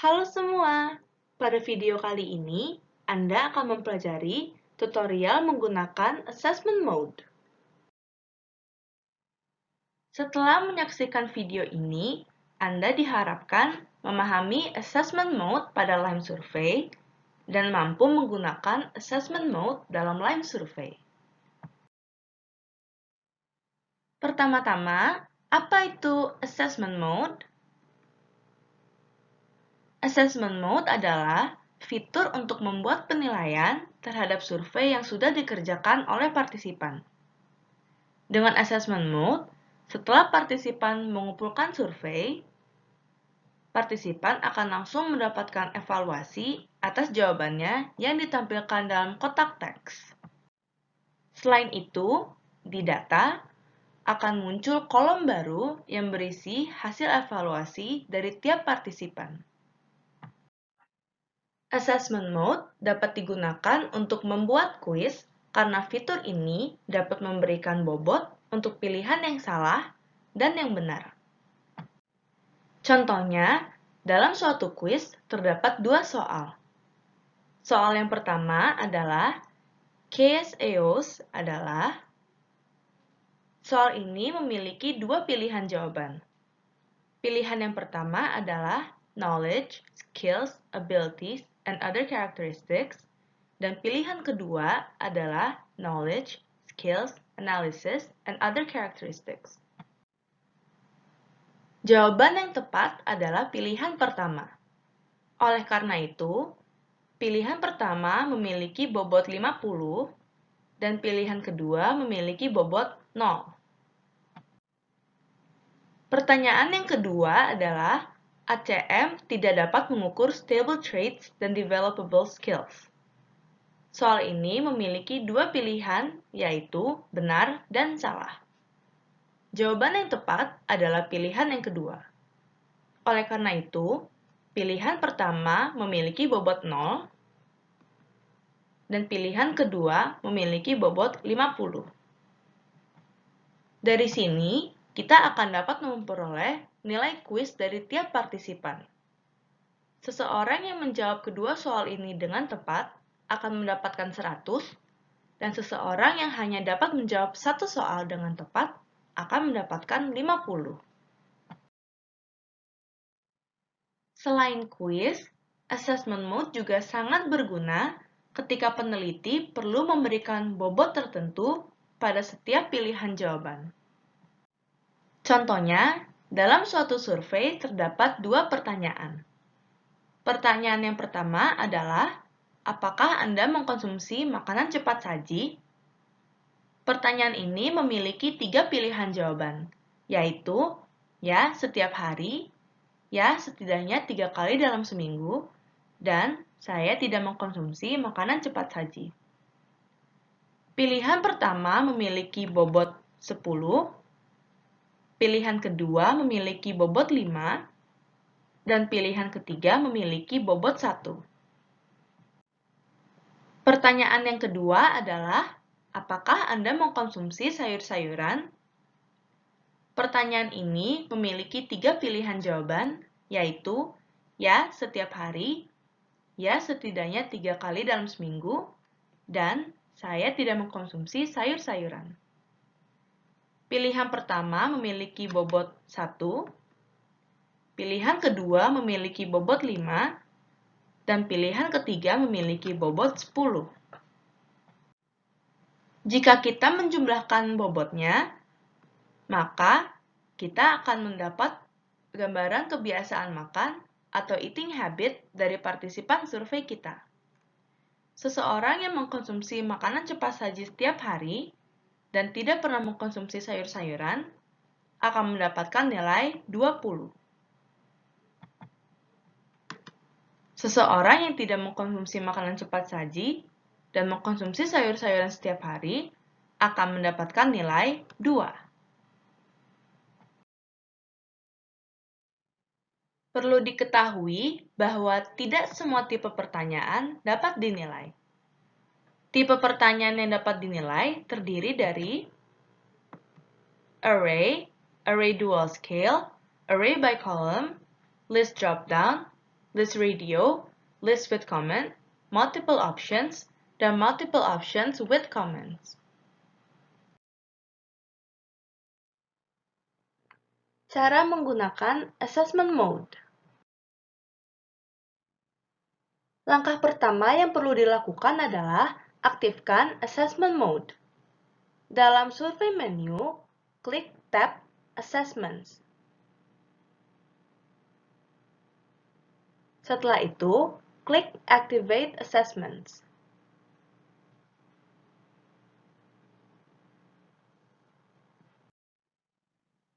Halo semua, pada video kali ini Anda akan mempelajari tutorial menggunakan Assessment Mode. Setelah menyaksikan video ini, Anda diharapkan memahami Assessment Mode pada Lime Survey dan mampu menggunakan Assessment Mode dalam Lime Survey. Pertama-tama, apa itu Assessment Mode? Assessment Mode adalah fitur untuk membuat penilaian terhadap survei yang sudah dikerjakan oleh partisipan. Dengan Assessment Mode, setelah partisipan mengumpulkan survei, partisipan akan langsung mendapatkan evaluasi atas jawabannya yang ditampilkan dalam kotak teks. Selain itu, di data akan muncul kolom baru yang berisi hasil evaluasi dari tiap partisipan. Assessment Mode dapat digunakan untuk membuat kuis karena fitur ini dapat memberikan bobot untuk pilihan yang salah dan yang benar. Contohnya, dalam suatu kuis terdapat dua soal. Soal yang pertama adalah Case EOS adalah soal ini memiliki dua pilihan jawaban. Pilihan yang pertama adalah Knowledge, Skills, Abilities, and Other Characteristics, dan pilihan kedua adalah Knowledge, Skills, Analysis, and Other Characteristics. Jawaban yang tepat adalah pilihan pertama. Oleh karena itu, pilihan pertama memiliki bobot 50 dan pilihan kedua memiliki bobot 0. Pertanyaan yang kedua adalah ACM tidak dapat mengukur stable traits dan developable skills. Soal ini memiliki dua pilihan, yaitu benar dan salah. Jawaban yang tepat adalah pilihan yang kedua. Oleh karena itu, pilihan pertama memiliki bobot 0 dan pilihan kedua memiliki bobot 50. Dari sini, kita akan dapat memperoleh nilai kuis dari tiap partisipan. Seseorang yang menjawab kedua soal ini dengan tepat akan mendapatkan 100, dan seseorang yang hanya dapat menjawab satu soal dengan tepat akan mendapatkan 50. Selain kuis, Assessment Mode juga sangat berguna ketika peneliti perlu memberikan bobot tertentu pada setiap pilihan jawaban. Contohnya, dalam suatu survei terdapat dua pertanyaan. Pertanyaan yang pertama adalah, apakah Anda mengkonsumsi makanan cepat saji? Pertanyaan ini memiliki tiga pilihan jawaban, yaitu ya setiap hari, ya setidaknya 3 kali dalam seminggu, dan saya tidak mengkonsumsi makanan cepat saji. Pilihan pertama memiliki bobot 10, pilihan kedua memiliki bobot 5, dan pilihan ketiga memiliki bobot 1. Pertanyaan yang kedua adalah, apakah Anda mengkonsumsi sayur-sayuran? Pertanyaan ini memiliki tiga pilihan jawaban, yaitu ya setiap hari, ya setidaknya 3 kali dalam seminggu, dan saya tidak mengkonsumsi sayur-sayuran. Pilihan pertama memiliki bobot 1, pilihan kedua memiliki bobot 5, dan pilihan ketiga memiliki bobot 10. Jika kita menjumlahkan bobotnya, maka kita akan mendapat gambaran kebiasaan makan atau eating habit dari partisipan survei kita. Seseorang yang mengkonsumsi makanan cepat saji setiap hari dan tidak pernah mengkonsumsi sayur-sayuran akan mendapatkan nilai 20. Seseorang yang tidak mengkonsumsi makanan cepat saji dan mengkonsumsi sayur-sayuran setiap hari akan mendapatkan nilai 2. Perlu diketahui bahwa tidak semua tipe pertanyaan dapat dinilai. Tipe pertanyaan yang dapat dinilai terdiri dari array, array dual scale, array by column, list dropdown, list radio, list with comment, multiple options, dan multiple options with comments. Cara menggunakan assessment mode. Langkah pertama yang perlu dilakukan adalah aktifkan assessment mode. Dalam survei menu, klik tab Assessments. Setelah itu, klik Activate Assessments.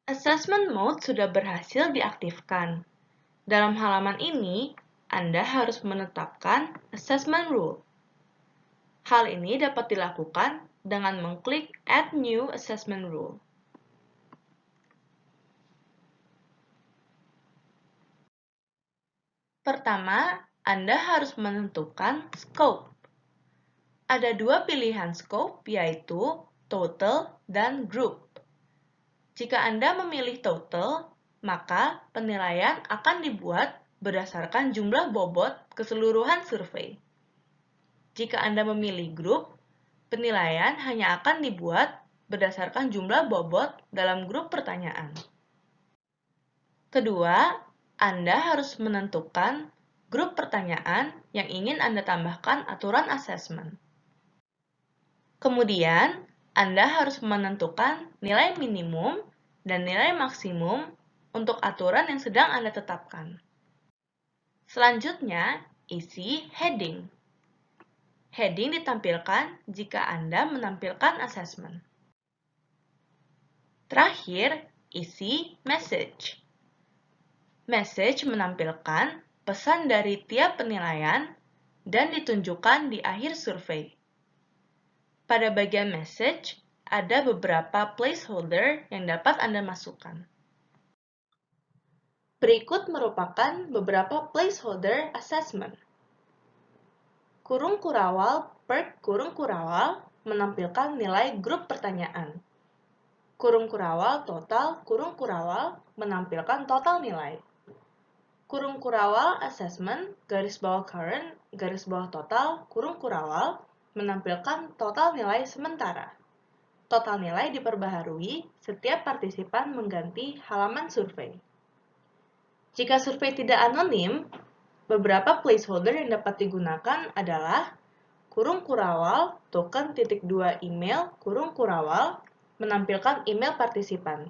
Assessment mode sudah berhasil diaktifkan. Dalam halaman ini, Anda harus menetapkan assessment rule. Hal ini dapat dilakukan dengan mengklik Add New Assessment Rule. Pertama, Anda harus menentukan scope. Ada dua pilihan scope, yaitu total dan group. Jika Anda memilih total, maka penilaian akan dibuat berdasarkan jumlah bobot keseluruhan survei. Jika Anda memilih grup, penilaian hanya akan dibuat berdasarkan jumlah bobot dalam grup pertanyaan. Kedua, Anda harus menentukan grup pertanyaan yang ingin Anda tambahkan aturan asesmen. Kemudian, Anda harus menentukan nilai minimum dan nilai maksimum untuk aturan yang sedang Anda tetapkan. Selanjutnya, isi heading. Heading ditampilkan jika Anda menampilkan asesmen. Terakhir, isi message. Message menampilkan pesan dari tiap penilaian dan ditunjukkan di akhir survei. Pada bagian message, ada beberapa placeholder yang dapat Anda masukkan. Berikut merupakan beberapa placeholder assessment. Kurung kurawal per kurung kurawal menampilkan nilai grup pertanyaan. Kurung kurawal total kurung kurawal menampilkan total nilai. Kurung kurawal assessment garis bawah current garis bawah total kurung kurawal menampilkan total nilai sementara. Total nilai diperbaharui setiap partisipan mengganti halaman survei. Jika survei tidak anonim, beberapa placeholder yang dapat digunakan adalah kurung kurawal token .2 email kurung kurawal menampilkan email partisipan.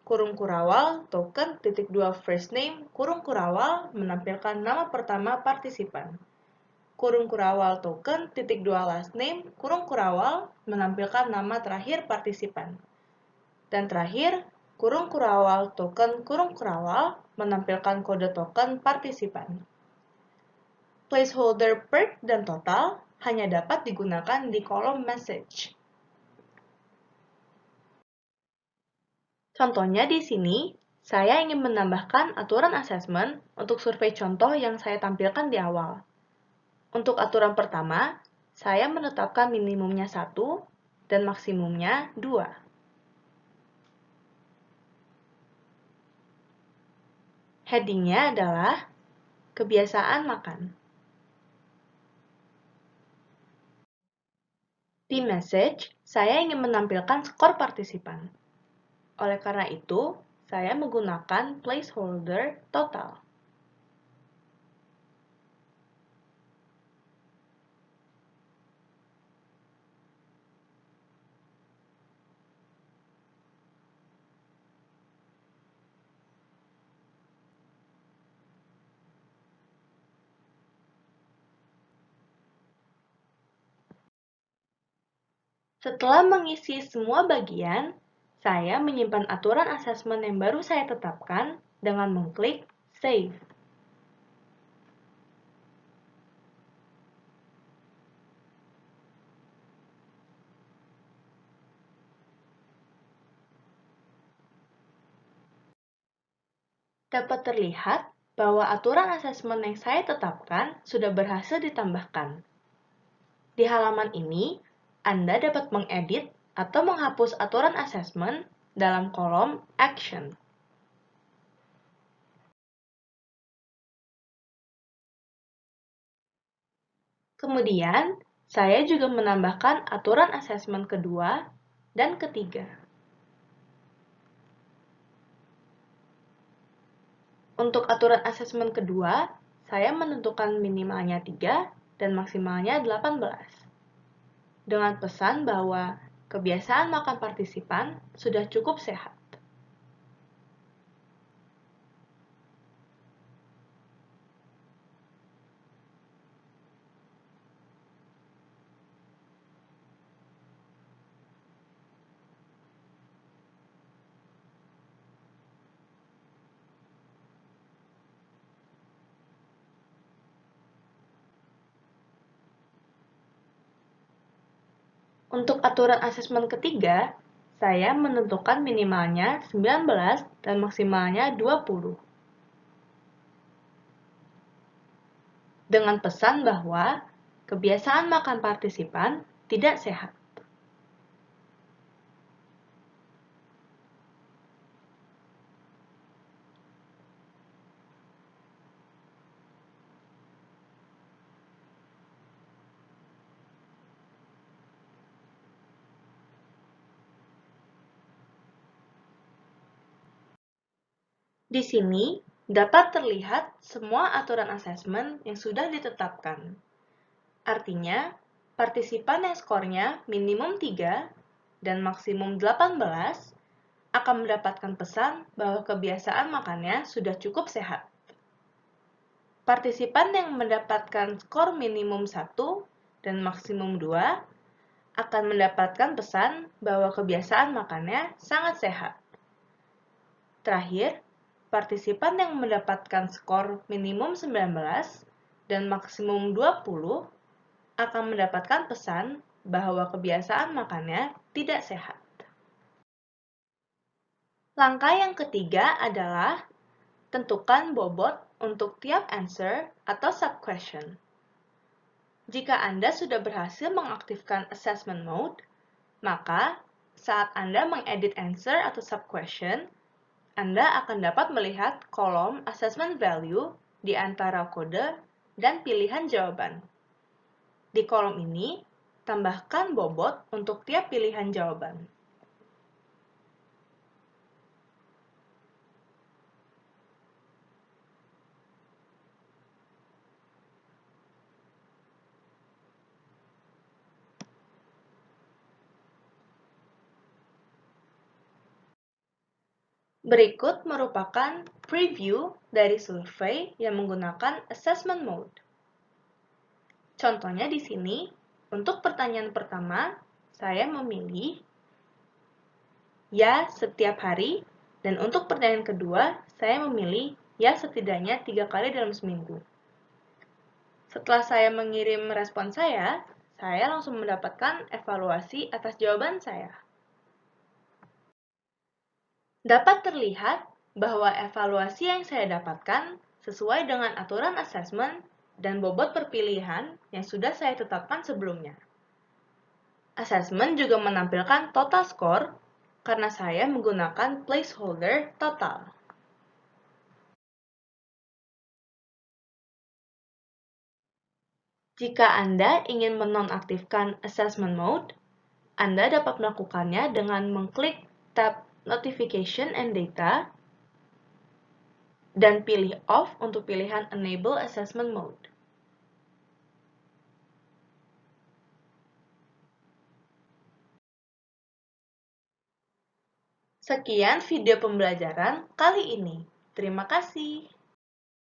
Kurung kurawal token .2 first name kurung kurawal menampilkan nama pertama partisipan. Kurung kurawal token .2 last name kurung kurawal menampilkan nama terakhir partisipan. Dan terakhir, kurung kurawal token kurung kurawal menampilkan kode token partisipan. Placeholder perk dan total hanya dapat digunakan di kolom message. Contohnya di sini, saya ingin menambahkan aturan asesmen untuk survei contoh yang saya tampilkan di awal. Untuk aturan pertama, saya menetapkan minimumnya 1 dan maksimumnya 2. Headingnya adalah kebiasaan makan. Di message, saya ingin menampilkan skor partisipan. Oleh karena itu, saya menggunakan placeholder total. Setelah mengisi semua bagian, saya menyimpan aturan asesmen yang baru saya tetapkan dengan mengklik Save. Dapat terlihat bahwa aturan asesmen yang saya tetapkan sudah berhasil ditambahkan. Di halaman ini, Anda dapat mengedit atau menghapus aturan asesmen dalam kolom Action. Kemudian, saya juga menambahkan aturan asesmen kedua dan ketiga. Untuk aturan asesmen kedua, saya menentukan minimalnya 3 dan maksimalnya 18. Dengan pesan bahwa kebiasaan makan partisipan sudah cukup sehat. Untuk aturan asesmen ketiga, saya menentukan minimalnya 19 dan maksimalnya 20. Dengan pesan bahwa kebiasaan makan partisipan tidak sehat. Di sini dapat terlihat semua aturan asesmen yang sudah ditetapkan. Artinya, partisipan yang skornya minimum 3 dan maksimum 18 akan mendapatkan pesan bahwa kebiasaan makannya sudah cukup sehat. Partisipan yang mendapatkan skor minimum 1 dan maksimum 2 akan mendapatkan pesan bahwa kebiasaan makannya sangat sehat. Terakhir, partisipan yang mendapatkan skor minimum 19 dan maksimum 20 akan mendapatkan pesan bahwa kebiasaan makannya tidak sehat. Langkah yang ketiga adalah tentukan bobot untuk tiap answer atau sub-question. Jika Anda sudah berhasil mengaktifkan assessment mode, maka saat Anda mengedit answer atau sub-question, Anda akan dapat melihat kolom assessment value di antara kode dan pilihan jawaban. Di kolom ini, tambahkan bobot untuk tiap pilihan jawaban. Berikut merupakan preview dari survei yang menggunakan assessment mode. Contohnya di sini, untuk pertanyaan pertama, saya memilih ya setiap hari, dan untuk pertanyaan kedua, saya memilih ya setidaknya 3 kali dalam seminggu. Setelah saya mengirim respon saya langsung mendapatkan evaluasi atas jawaban saya. Dapat terlihat bahwa evaluasi yang saya dapatkan sesuai dengan aturan asesmen dan bobot perpilihan yang sudah saya tetapkan sebelumnya. Asesmen juga menampilkan total skor karena saya menggunakan placeholder total. Jika Anda ingin menonaktifkan assessment mode, Anda dapat melakukannya dengan mengklik tab Notification and Data dan pilih Off untuk pilihan Enable Assessment Mode. Sekian video pembelajaran kali ini. Terima kasih.